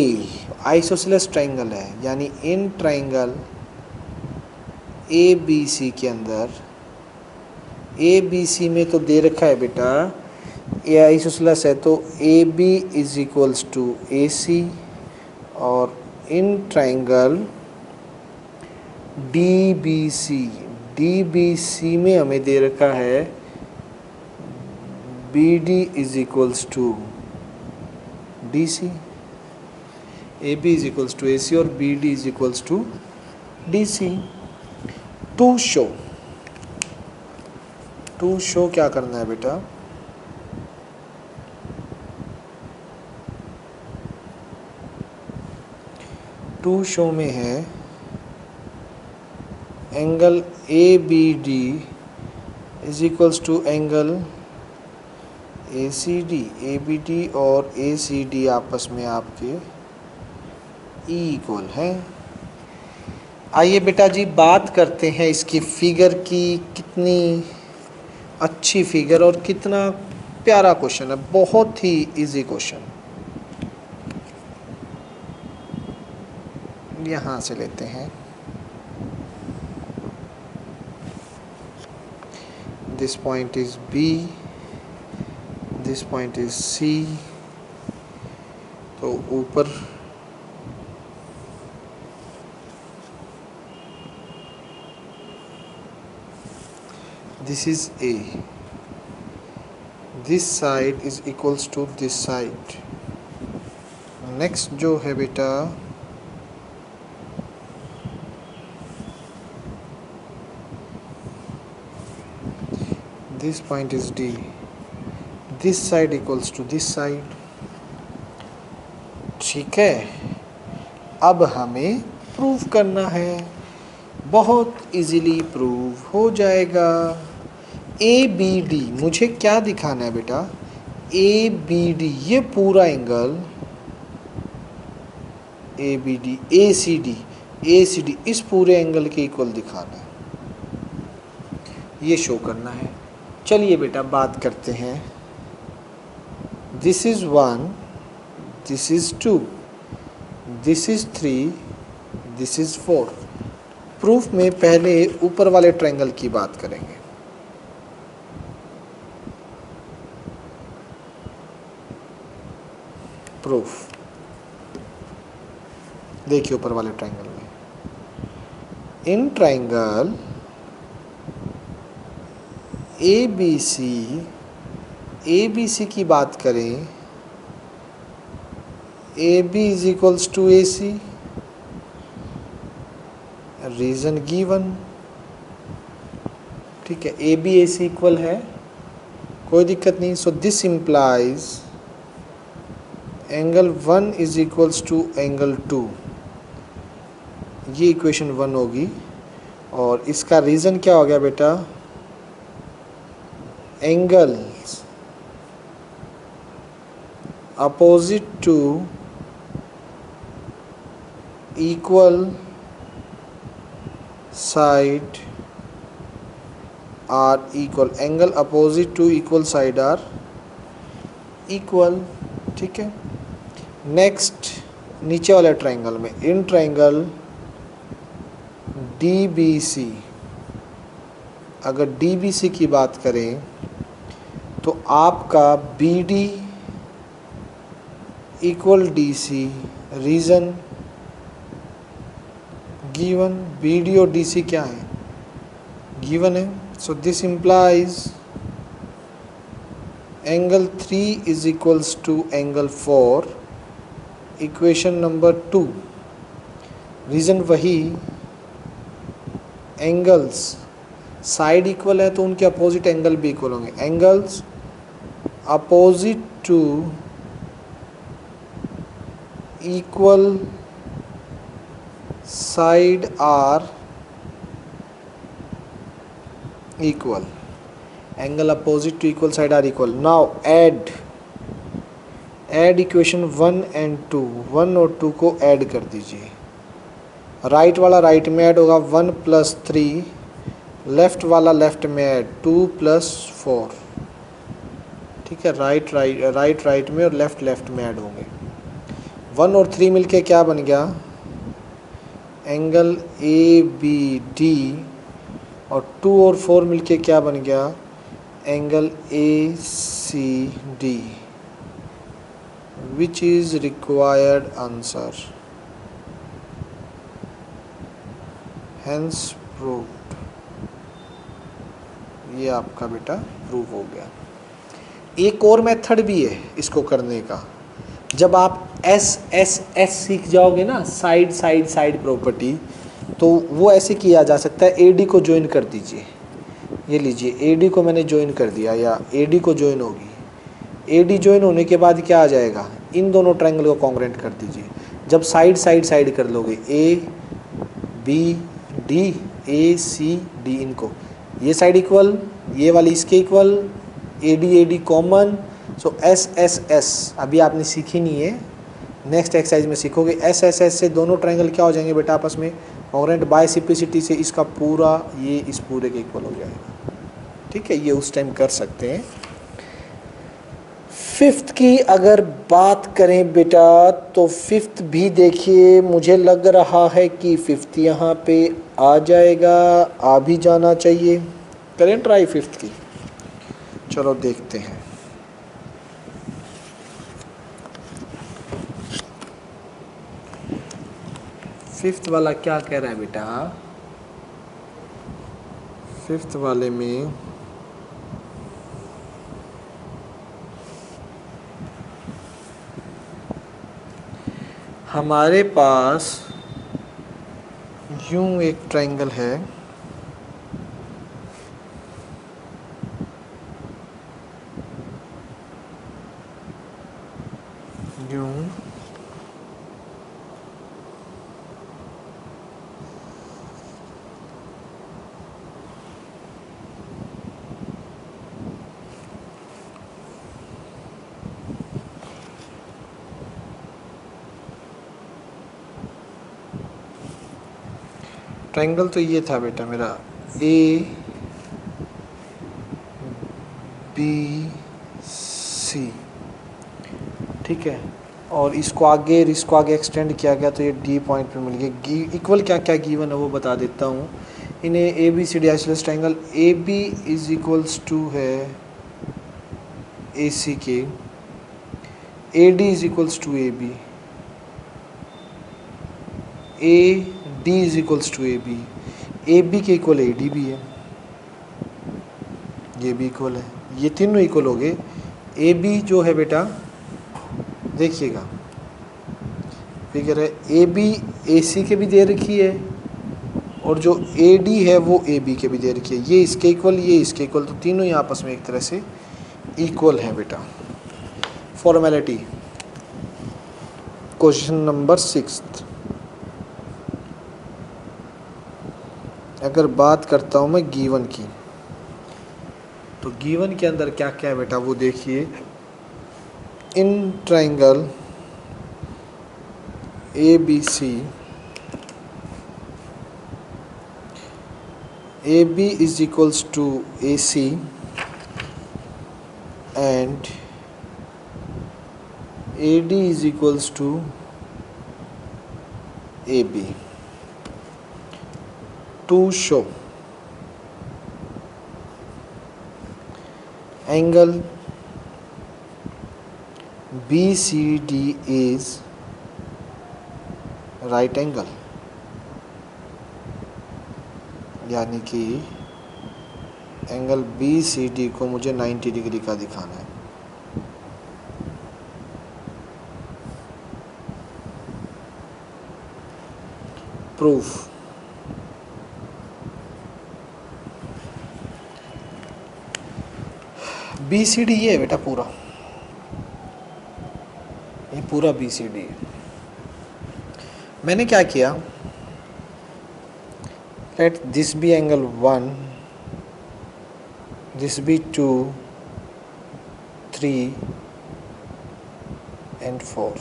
S1: isosceles triangle है, यानी इन ट्राइंगल ABC के अंदर, ABC में तो दे रखा है बेटा ये आइसोसेलेस है, तो AB is equals to AC और इन ट्राइंगल DBC में हमें दे रखा है BD is equals to DC। AB is equals to AC और BD is equals to DC। To show क्या करना है बेटा, टू शो में है angle ABD is equals to angle ACD। ABD और ACD आपस में आपके इक्वल है। आइए बेटा जी बात करते हैं इसकी फिगर की। कितनी अच्छी फिगर और कितना प्यारा क्वेश्चन है, बहुत ही इजी क्वेश्चन। यहाँ से लेते हैं। this point is B, this point is C. तो ऊपर this is A, this side is equals to this side. Next जो है बेटा this point is D, this side equals to this side. ठीक है, अब हमें प्रूव करना है, बहुत इजीली प्रूव हो जाएगा। ए बी डी, मुझे क्या दिखाना है बेटा, ए बी डी ये पूरा angle A B D, A C D इस पूरे एंगल के इक्वल दिखाना है, ये शो करना है। चलिए बेटा बात करते हैं। This is 1, this is 2, this is 3, this is 4। Proof में पहले ऊपर वाले ट्रायंगल की बात करेंगे। प्रूफ देखिए ऊपर वाले ट्रायंगल में, in triangle A B C की बात करें, A B is equals to A C, reason given. ठीक है, A B A C equal है, कोई दिक्कत नहीं। So this implies angle 1 is equals to angle 2, ये इक्वेशन 1 होगी। और इसका रीज़न क्या हो गया बेटा, angles opposite to equal side are equal, angle opposite to equal side are equal. ठीक है, नेक्स्ट नीचे वाले ट्रायंगल में, in triangle D B C, अगर डी बी सी की बात करें तो आपका B D equal D C, reason given, B D और डी सी क्या है, गिवन है। So this implies angle 3 is equals to angle 4, equation number 2। Reason वही, एंगल्स साइड इक्वल है तो उनके अपोजिट एंगल भी इक्वल होंगे। Angles opposite to equal side are equal, angle opposite to equal side are equal. Now add equation 1 and 2, 1 और 2 को add कर दीजिए। राइट वाला राइट में ऐड होगा 1 + 3, लेफ्ट वाला लेफ्ट में ऐड 2 + 4। ठीक है, राइट में और लेफ्ट में ऐड होंगे। 1 और 3 मिलके क्या बन गया, एंगल ए बी डी, और 2 और 4 मिलके क्या बन गया, angle A C D, which is required answer, hence proved. ये आपका बेटा प्रूव हो गया। एक और मेथड भी है इसको करने का, जब आप एस सीख जाओगे ना, साइड प्रॉपर्टी, तो वो ऐसे किया जा सकता है। एडी को ज्वाइन कर दीजिए, ये लीजिए एडी को मैंने ज्वाइन कर दिया, या एडी को ज्वाइन होगी। एडी ज्वाइन होने के बाद क्या आ जाएगा, इन दोनों ट्रायंगल को कॉन्ग्रुएंट कर दीजिए। जब साइड कर लोगे, A B D, A C D, इनको ये साइड इक्वल, ये वाली इसके equal, A D common. So S अभी आपने सीखी नहीं है, नेक्स्ट एक्सरसाइज में सीखोगे। एस से दोनों ट्रायंगल क्या हो जाएंगे बेटा आपस में कॉन्ग्रुएंट, बाय सिंप्लिसिटी से इसका पूरा ये इस पूरे के इक्वल हो जाएगा। ठीक है, ये उस टाइम कर सकते हैं। 5th की अगर बात करें बेटा, तो 5th भी देखिए, मुझे लग रहा है कि 5th यहाँ पे आ जाएगा, आ भी जाना चाहिए। करें ट्राई 5th की। चलो देखते हैं। फिफ्थ वाला क्या कह रहा है बेटा? फिफ्थ वाले में हमारे पास यूं एक ट्रायंगल है, यूं ट्रायंगल तो ये था बेटा मेरा, ए बी सी, ठीक है। और इसको आगे एक्सटेंड किया गया तो ये डी पॉइंट पे मिल गया। इक्वल क्या क्या गिवन है वो बता देता हूँ इन्हें। A B C D isosceles triangle A B is equals to है ए सी के, A D is equals to A B, A D is equals to A B, A B के इक्वल ए डी भी है, ये भी equal है, ये तीनों इक्वल हो गए। ए बी जो है बेटा देखिएगा फिगर है, ए बी ए सी के भी दे रखी है और जो ए डी है वो ए बी के भी दे रखी है, ये इसके इक्वल ये इसके इक्वल, तो तीनों ही आपस में एक तरह से इक्वल है बेटा। Formality question number 6। अगर बात करता हूँ मैं गिवन की, तो गिवन के अंदर क्या क्या है बेटा वो देखिए। In triangle A B C, A B is equals to A C and A D is equals to A B. To show angle BCD is right angle, यानी कि एंगल BCD को मुझे 90 डिग्री का दिखाना है। प्रूफ BCD ये है बेटा पूरा, ये पूरा BCD है। मैंने क्या किया, let this be angle 1, this be 2, 3 and 4,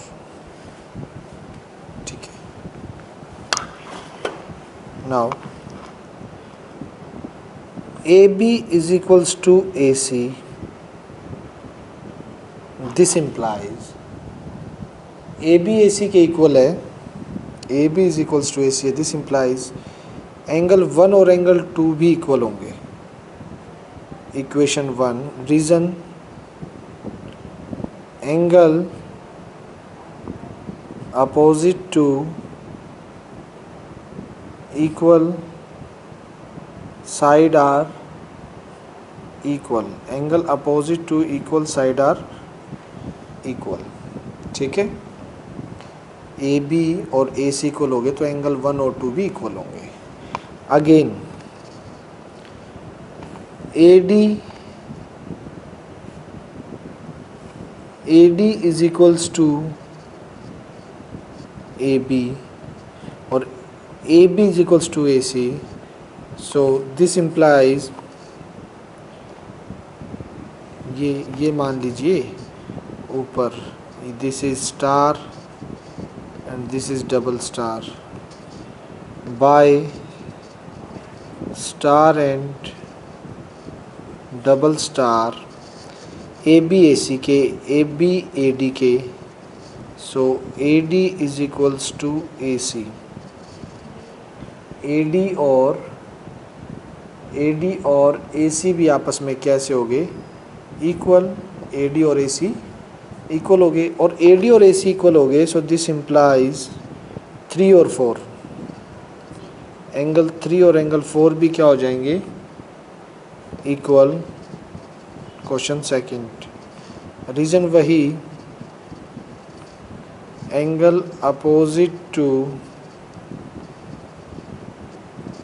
S1: ठीक है। Now AB is equals to AC, this implies A B A C के इक्वल है, A B is equals to A C है, दिस इम्प्लाइज एंगल 1 और एंगल 2 भी equal होंगे। Equation 1, reason angle opposite to equal side are equal, angle opposite to equal side are equal, ठीक है। A B और A C equal हो गए तो एंगल 1 और 2 भी इक्वल होंगे। Again A D is equals to A B और A B is equals to A C, so this implies ये मान लीजिए ऊपर this is star and this is double star, by star and double star A B A C के, A B A D के, so A D is equals to A C. A D और A सी भी आपस में कैसे हो गए, equal, A D और ए सी इक्वल हो गए, और ए डी और ए सी इक्वल हो गए, सो दिस इम्प्लाइज 3 और 4, एंगल 3 और एंगल 4 भी क्या हो जाएंगे, इक्वल। क्वेश्चन सेकंड, रीजन वही, angle opposite to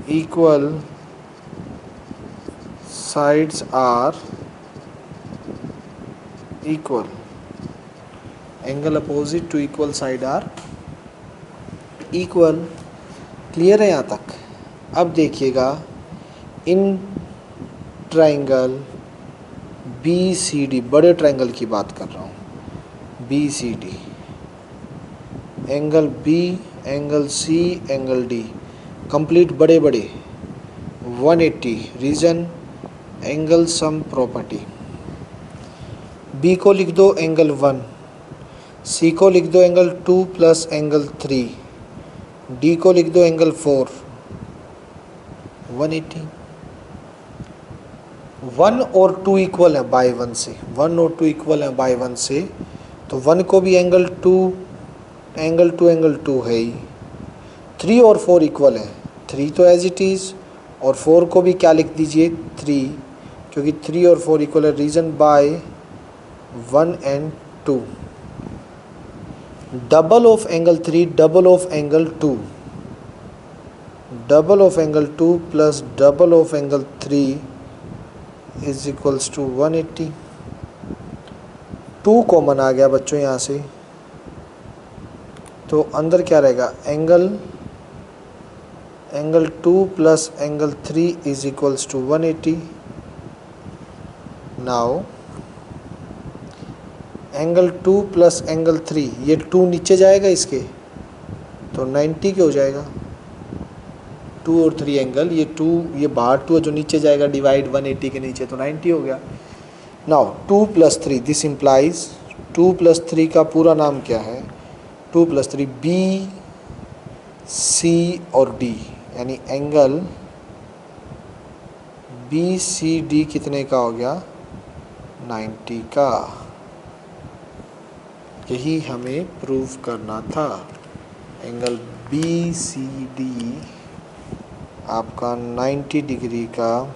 S1: equal sides are equal, angle opposite to equal side are equal. Clear है यहाँ तक? अब देखिएगा, in triangle B C D, बड़े ट्राइंगल की बात कर रहा हूँ, B C D, angle B, angle C, angle D, complete बड़े बड़े 180, reason angle sum property. B को लिख दो एंगल 1, सी को लिख दो एंगल 2 प्लस एंगल 3, डी को लिख दो एंगल 4, 180। 1 और 2 इक्वल है बाय 1 से, 1 और 2 इक्वल है बाय 1 से, तो 1 को भी एंगल 2 एंगल 2 है ही। 3 और 4 इक्वल है, 3 तो एज इट इज़, और 4 को भी क्या लिख दीजिए 3, क्योंकि 3 और 4 इक्वल है, reason by 1 and 2। Double of angle 3 double of angle 2, double of angle 2 plus double of angle 3 is equals to 180। 2 common आ गया बच्चों यहाँ से, तो अंदर क्या रहेगा, angle 2 plus angle 3 is equals to 180। Now angle 2 plus angle 3, ये 2 नीचे जाएगा इसके, तो 90 के हो जाएगा। 2 और 3 एंगल, ये 2, ये बाहर 2 जो नीचे जाएगा डिवाइड 180 के नीचे, तो 90 हो गया। Now 2 plus 3, this implies 2 plus 3 का पूरा नाम क्या है, 2 प्लस 3 बी सी और डी, यानी एंगल बी सी डी कितने का हो गया, 90 का। यही हमें प्रूव करना था, एंगल बी सी डी आपका 90 डिग्री का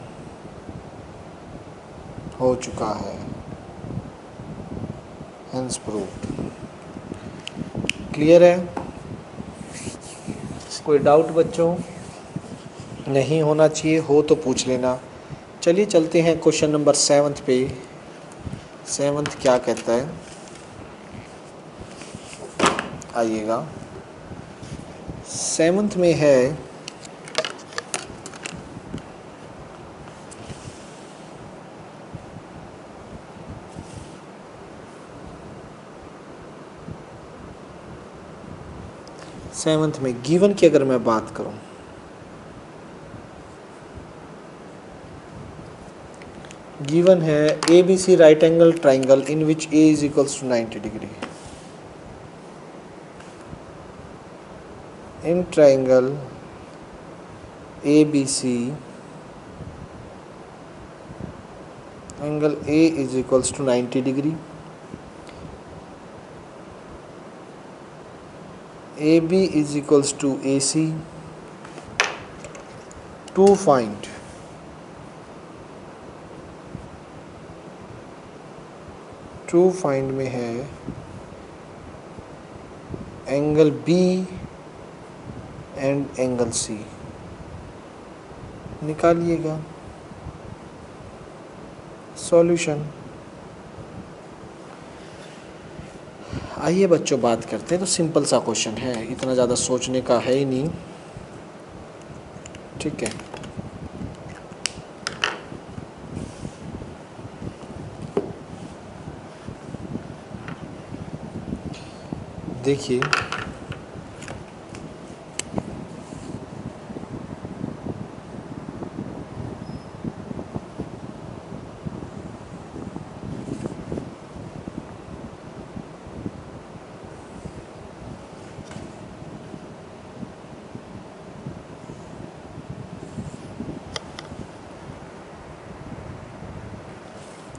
S1: हो चुका है, हेंस प्रूव्ड। क्लियर है? कोई डाउट बच्चों? नहीं होना चाहिए, हो तो पूछ लेना। चलिए चलते हैं क्वेश्चन नंबर 7 पे। 7 क्या कहता है, आइएगा। 7 में है, सेवंथ में गिवन की अगर मैं बात करूं, गिवन है A B C right angle triangle in which A is equals to 90 degree. In triangle A B C angle A is equals to 90 degree. AB is equals to AC. To find में है angle B and angle C, निकालिएगा solution. आइए बच्चों बात करते हैं। तो simple सा क्वेश्चन है, इतना ज़्यादा सोचने का है ही नहीं, ठीक है। देखिए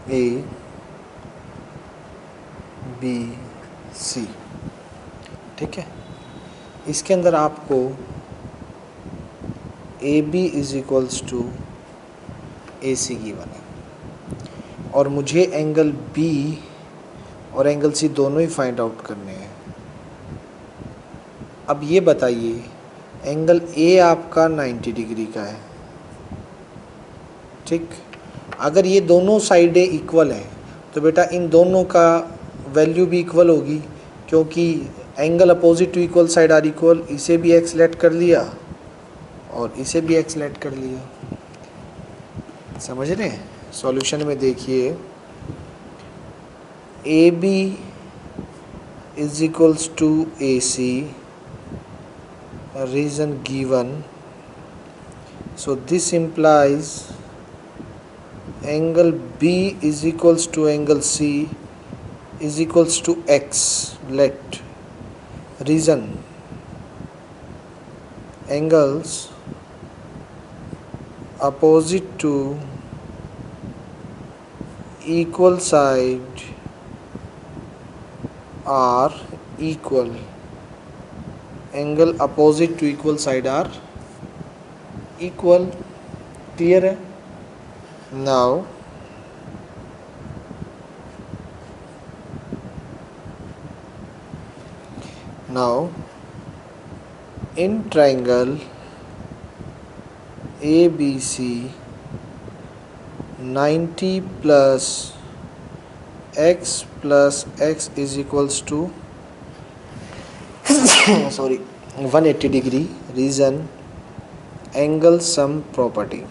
S1: A बी सी। ठीक है, इसके अंदर आपको A B is equals to A C given है और मुझे एंगल बी और एंगल सी दोनों ही फाइंड आउट करने हैं। अब ये बताइए, एंगल ए आपका 90 डिग्री का है। ठीक, अगर ये दोनों साइडें इक्वल हैं तो बेटा इन दोनों का वैल्यू भी इक्वल होगी, क्योंकि angle opposite to equal side are equal. इसे भी एक्स लेट कर लिया और इसे भी एक्स लेट कर लिया। समझ रहे हैं? सॉल्यूशन में देखिए, A B is equals to A C, reason given, so this implies angle B is equals to angle C is equals to X. Let reason angles opposite to equal side are equal. Angle opposite to equal side are equal. Clear है? Now in triangle ABC, 90 plus x is equals to 180 degree. Reason angle sum property.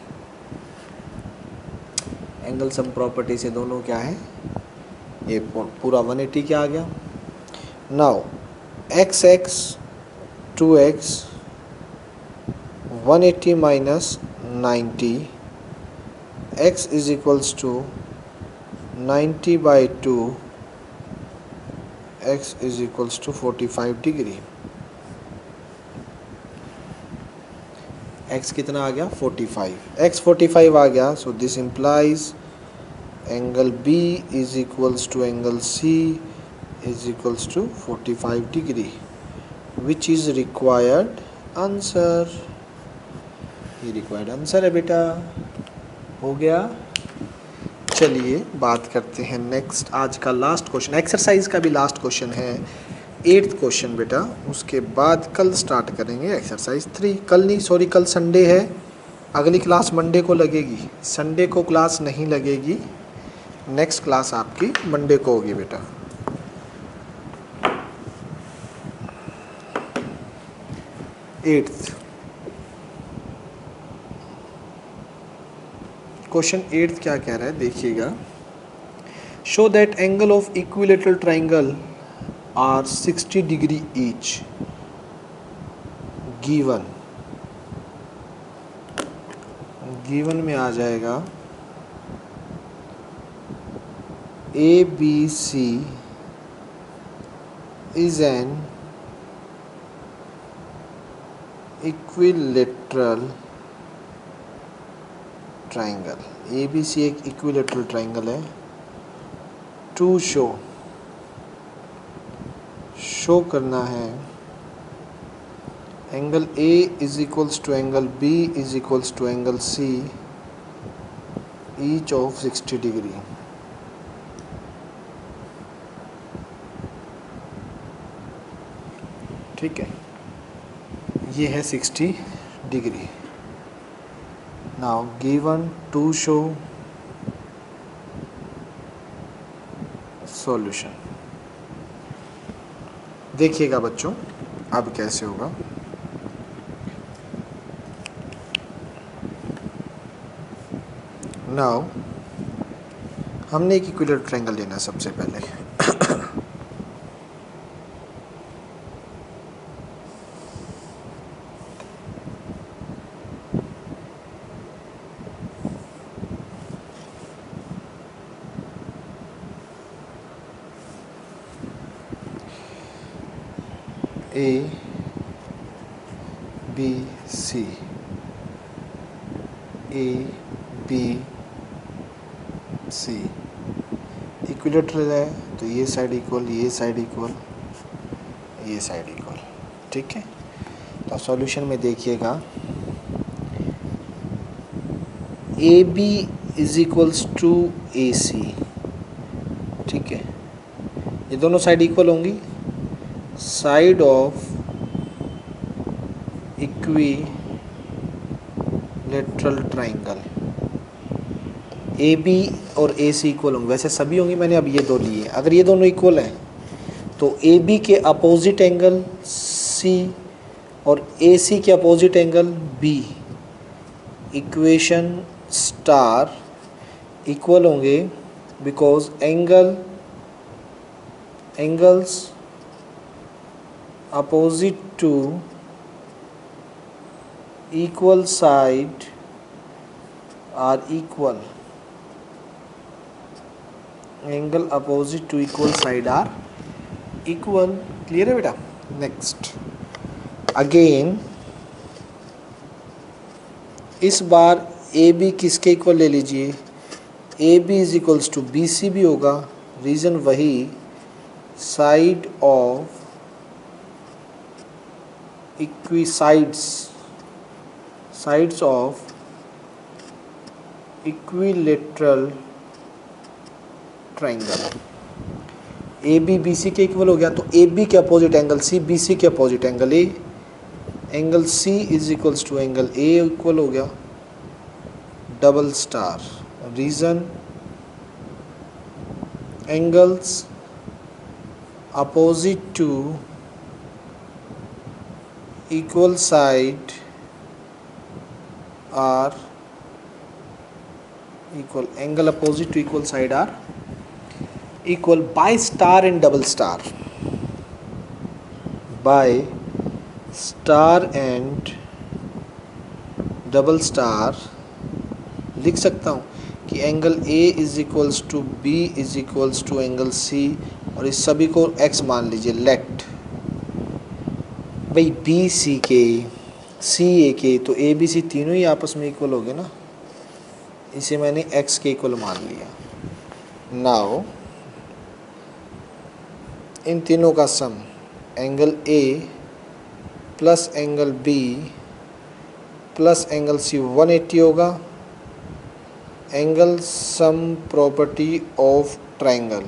S1: Angle sum property से दोनों क्या है, ये पूरा 180 क्या आ गया। Now x x 2x, 180 minus 90, x is equals to 90/2, x is equals to 45 degree. x कितना आ गया, 45, x 45 आ गया। So this implies angle B is equals to angle C is equals to 45 degree, which is required answer. ये required answer है बेटा, हो गया। चलिए बात करते हैं नेक्स्ट, आज का लास्ट क्वेश्चन, एक्सरसाइज का भी लास्ट क्वेश्चन है, 8th क्वेश्चन बेटा। उसके बाद कल स्टार्ट करेंगे एक्सरसाइज 3। कल नहीं, सॉरी, कल संडे है, अगली क्लास मंडे को लगेगी। संडे को क्लास नहीं लगेगी, नेक्स्ट क्लास आपकी मंडे को होगी बेटा। क्वेश्चन 8th क्या कह रहा है, देखिएगा। Show that angle of equilateral triangle are 60 degree each given में आ जाएगा A B C is an equilateral triangle. A B C एक इक्विलेटरल ट्राइंगल है। टू शो करना है angle A is equals to angle B is equals to angle C each of 60 degree. ठीक है, ये है 60 degree. Now given to show solution. देखिएगा बच्चों अब कैसे होगा। नाउ हमने एक इक्विलेटरल ट्रायंगल लेना है सबसे पहले। A B C, A B C equilateral है तो तो ये साइड इक्वल, ये साइड इक्वल, ये साइड इक्वल। ठीक है, तो सॉल्यूशन में देखिएगा A B is equals to A C. ठीक है, ये दोनों साइड इक्वल होंगी, side of equilateral triangle A B और ए सी इक्वल होंगे। वैसे सभी होंगी, मैंने अब ये दो लिए। अगर ये दोनों इक्वल हैं तो ए बी के अपोजिट एंगल सी और ए सी के opposite angle B, equation star equal होंगे, because angles opposite to equal side are equal. Angle opposite to equal side are equal. Clear है बेटा? नेक्स्ट अगेन, इस बार A B किसके equal ले लीजिए, A B is equals to B C भी होगा। Reason वही, side of sides of equilateral triangle. A B B C के इक्वल हो गया, तो ए बी के opposite angle C, B C के opposite angle A, angle C is equals to angle A equal हो गया, double star. Reason, angles opposite to equal side are equal, angle opposite to equal side are equal bye star and double star, by star and double star लिख सकता हूँ कि angle A is equals to B is equals to angle C, और इस सभी को x मान लीजिए। लेट भाई बी सी के, सी ए के, तो ए बी सी तीनों ही आपस में इक्वल हो गए ना, इसे मैंने एक्स के इक्वल मान लिया। नाउ इन तीनों का sum, angle A plus angle B plus angle C 180 होगा। Angle sum property of triangle,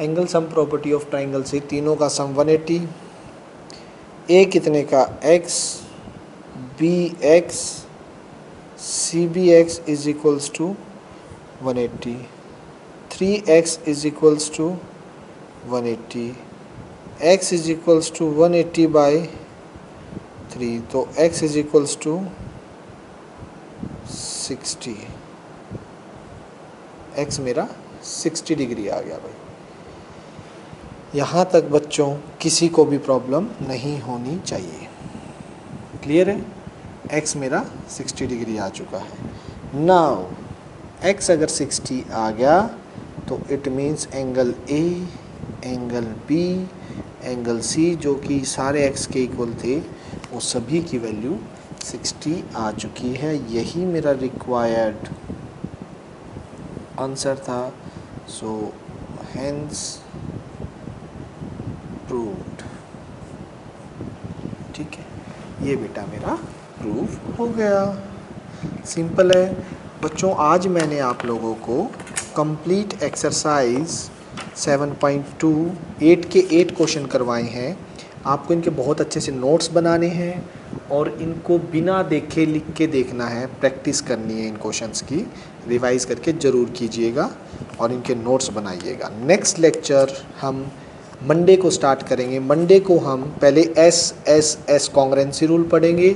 S1: angle sum property of triangle से तीनों का सम 180। ए कितने का, x, B x, C B x is equals to 180, 3x is equals to 180, x is equals to 180 by 3, तो x is equals to 60, x मेरा 60 degree आ गया भाई। यहाँ तक बच्चों किसी को भी प्रॉब्लम नहीं होनी चाहिए। क्लियर है? x मेरा 60 डिग्री आ चुका है। नाउ x अगर 60 आ गया तो it means angle A, angle B, angle C, जो कि सारे x के इक्वल थे, वो सभी की वैल्यू 60 आ चुकी है। यही मेरा रिक्वायर्ड आंसर था। So hence proved. ठीक है, ये बेटा मेरा प्रूव हो गया। सिंपल है बच्चों। आज मैंने आप लोगों को कंप्लीट एक्सरसाइज 7.2 8 के 8 क्वेश्चन करवाए हैं। आपको इनके बहुत अच्छे से नोट्स बनाने हैं और इनको बिना देखे लिख के देखना है, प्रैक्टिस करनी है इन क्वेश्चंस की। रिवाइज करके ज़रूर कीजिएगा और इनके नोट्स बनाइएगा। नेक्स्ट लेक्चर हम मंडे को स्टार्ट करेंगे। मंडे को हम पहले एस कॉन्ग्रेंसी रूल पढ़ेंगे,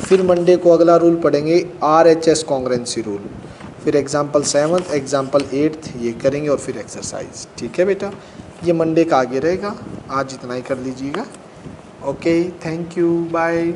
S1: फिर मंडे को अगला रूल पढ़ेंगे RHS कॉन्ग्रेंसी रूल, फिर एग्जाम्पल 7th, एग्जाम्पल 8th ये करेंगे और फिर एक्सरसाइज। ठीक है बेटा, ये मंडे का आगे रहेगा। आज इतना ही कर लीजिएगा। Okay, thank you, bye.